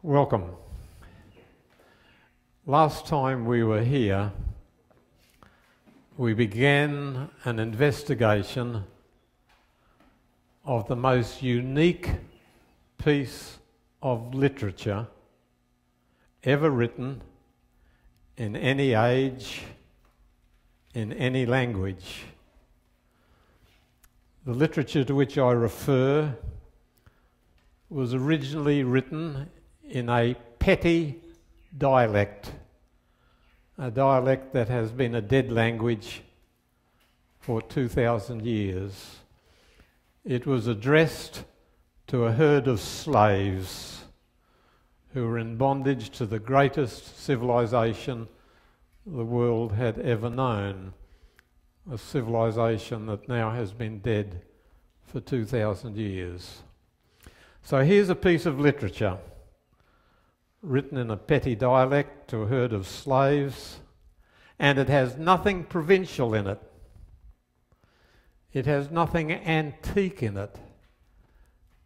Welcome. Last time we were here, we began an investigation of the most unique piece of literature ever written in any age, in any language. The literature to which I refer was originally written in a petty dialect, a dialect that has been a dead language for 2,000 years. It was addressed to a herd of slaves who were in bondage to the greatest civilization the world had ever known, a civilization that now has been dead for 2,000 years. So here's a piece of literature written in a petty dialect to a herd of slaves, and it has nothing provincial in it. It has nothing antique in it.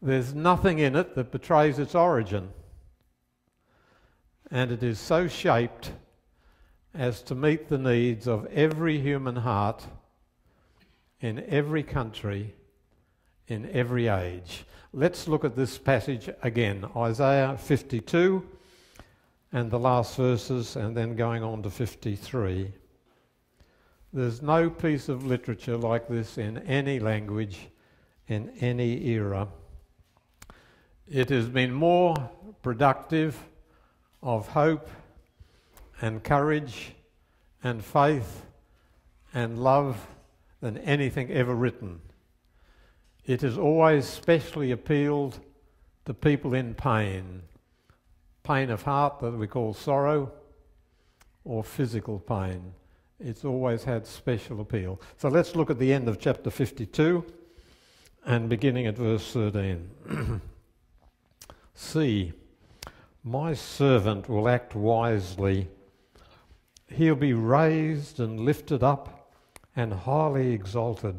There's nothing in it that betrays its origin. And it is so shaped as to meet the needs of every human heart in every country, in every age. Let's look at this passage again, Isaiah 52 and the last verses, and then going on to 53. There's no piece of literature like this in any language, in any era. It has been more productive of hope and courage and faith and love than anything ever written. It has always specially appealed to people in pain of heart that we call sorrow, or physical pain. It's always had special appeal. So let's look at the end of chapter 52 and beginning at verse 13. See, my servant will act wisely. He'll be raised and lifted up and highly exalted.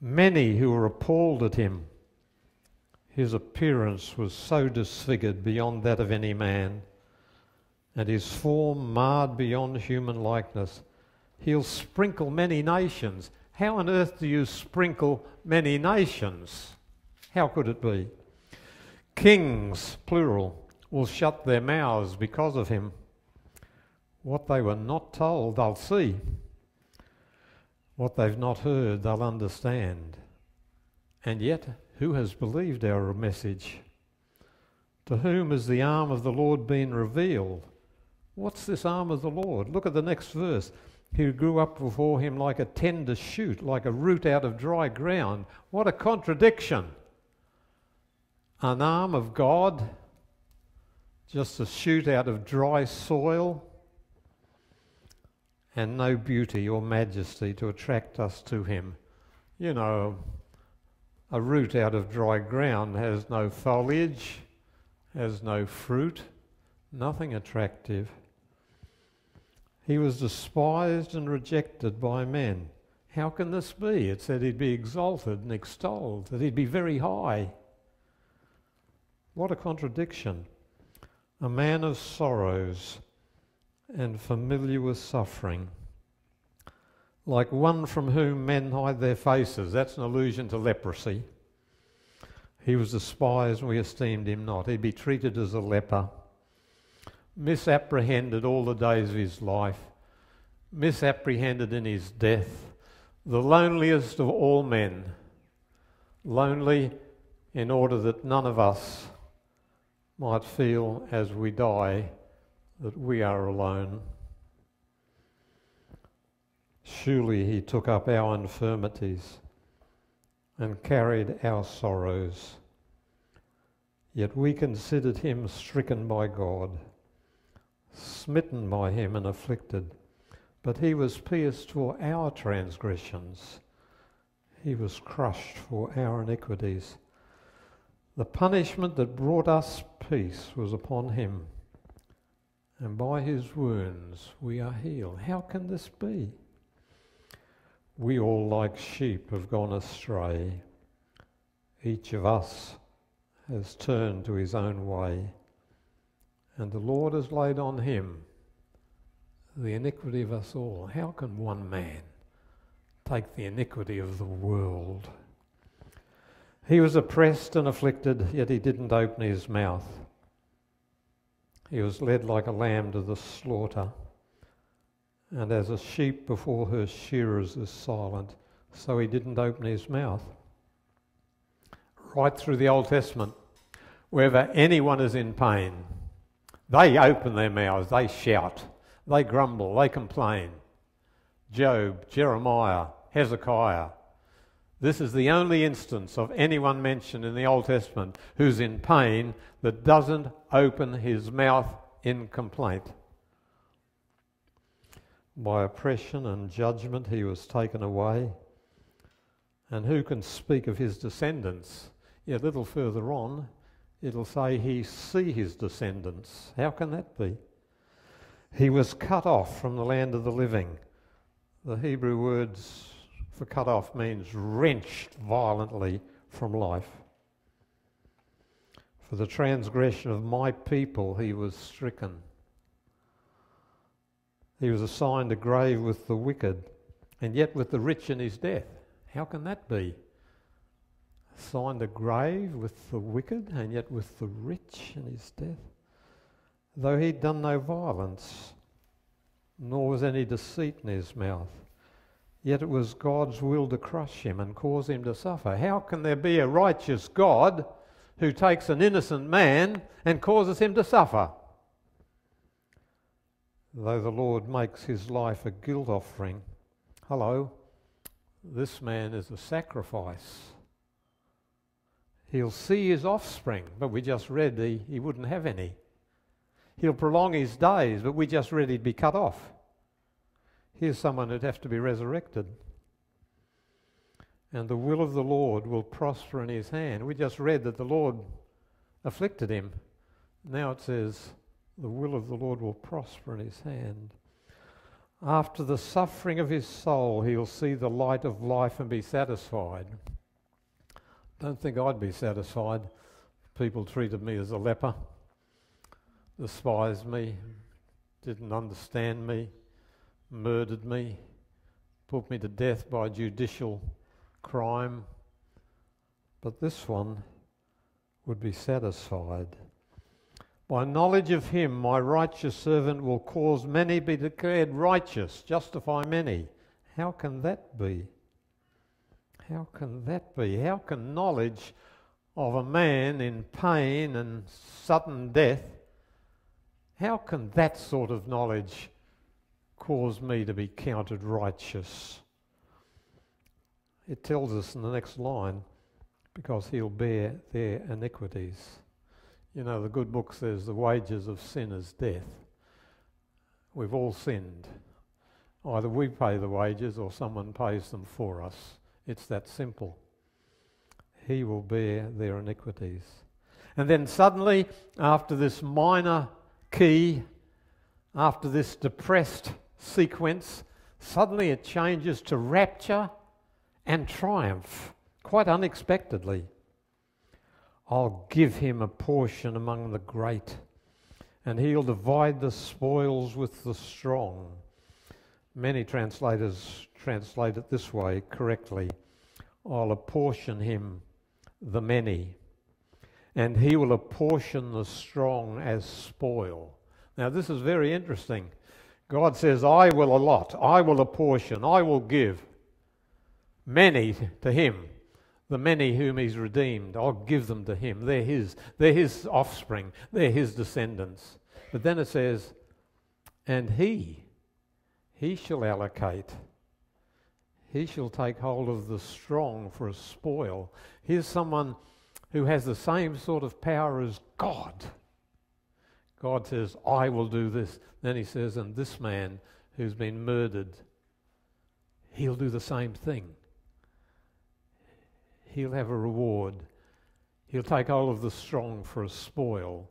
Many who were appalled at him. His appearance was so disfigured beyond that of any man, and his form marred beyond human likeness. He'll sprinkle many nations. How on earth do you sprinkle many nations? How could it be? Kings, plural, will shut their mouths because of him. What they were not told, they'll see. What they've not heard, they'll understand. And yet, who has believed our message? To whom has the arm of the Lord been revealed? What's this arm of the Lord? Look at the next verse. He grew up before him like a tender shoot, like a root out of dry ground. What a contradiction. An arm of God, just a shoot out of dry soil, and no beauty or majesty to attract us to him. You know, a root out of dry ground has no foliage, has no fruit, nothing attractive. He was despised and rejected by men. How can this be? It said he'd be exalted and extolled, that he'd be very high. What a contradiction. A man of sorrows and familiar with suffering, like one from whom men hide their faces. That's an allusion to leprosy. He was despised and we esteemed him not. He'd be treated as a leper, misapprehended all the days of his life, misapprehended in his death, the loneliest of all men, lonely in order that none of us might feel as we die that we are alone. Surely he took up our infirmities and carried our sorrows. Yet we considered him stricken by God, smitten by him and afflicted. But he was pierced for our transgressions. He was crushed for our iniquities. The punishment that brought us peace was upon him, and by his wounds we are healed. How can this be? We all like sheep have gone astray. Each of us has turned to his own way, and the Lord has laid on him the iniquity of us all. How can one man take the iniquity of the world? He was oppressed and afflicted, yet he didn't open his mouth. He was led like a lamb to the slaughter, and as a sheep before her shearers is silent, so he didn't open his mouth. Right through the Old Testament, wherever anyone is in pain, they open their mouths, they shout, they grumble, they complain. Job, Jeremiah, Hezekiah. This is the only instance of anyone mentioned in the Old Testament who's in pain that doesn't open his mouth in complaint. By oppression and judgment he was taken away. And who can speak of his descendants? Yet a little further on, it'll say he see his descendants. How can that be? He was cut off from the land of the living. The Hebrew words for cut off means wrenched violently from life. For the transgression of my people he was stricken. He was assigned a grave with the wicked, and yet with the rich in his death. How can that be? Assigned a grave with the wicked, and yet with the rich in his death? Though he'd done no violence, nor was any deceit in his mouth, yet it was God's will to crush him and cause him to suffer. How can there be a righteous God who takes an innocent man and causes him to suffer? Though the Lord makes his life a guilt offering, hello, this man is a sacrifice. He'll see his offspring, but we just read he wouldn't have any. He'll prolong his days, but we just read he'd be cut off. Here's someone who'd have to be resurrected. And the will of the Lord will prosper in his hand. We just read that the Lord afflicted him. Now it says, the will of the Lord will prosper in his hand. After the suffering of his soul, he'll see the light of life and be satisfied. Don't think I'd be satisfied if people treated me as a leper, despised me, didn't understand me, murdered me, put me to death by judicial crime. But this one would be satisfied. By knowledge of him, my righteous servant will cause many be declared righteous, justify many. How can that be? How can that be? How can knowledge of a man in pain and sudden death, how can that sort of knowledge cause me to be counted righteous? It tells us in the next line, because he'll bear their iniquities. You know, the good book says the wages of sin is death. We've all sinned. Either we pay the wages or someone pays them for us. It's that simple. He will bear their iniquities. And then suddenly, after this minor key, after this depressed sequence, suddenly it changes to rapture and triumph, quite unexpectedly. I'll give him a portion among the great, and he'll divide the spoils with the strong. Many translators translate it this way correctly. I'll apportion him the many, and he will apportion the strong as spoil. Now this is very interesting. God says, I will allot, I will apportion, I will give many to him. The many whom he's redeemed, I'll give them to him. They're his offspring, they're his descendants. But then it says, and he shall allocate. He shall take hold of the strong for a spoil. Here's someone who has the same sort of power as God. God says, I will do this. Then he says, and this man who's been murdered, he'll do the same thing. He'll have a reward. He'll take hold of the strong for a spoil.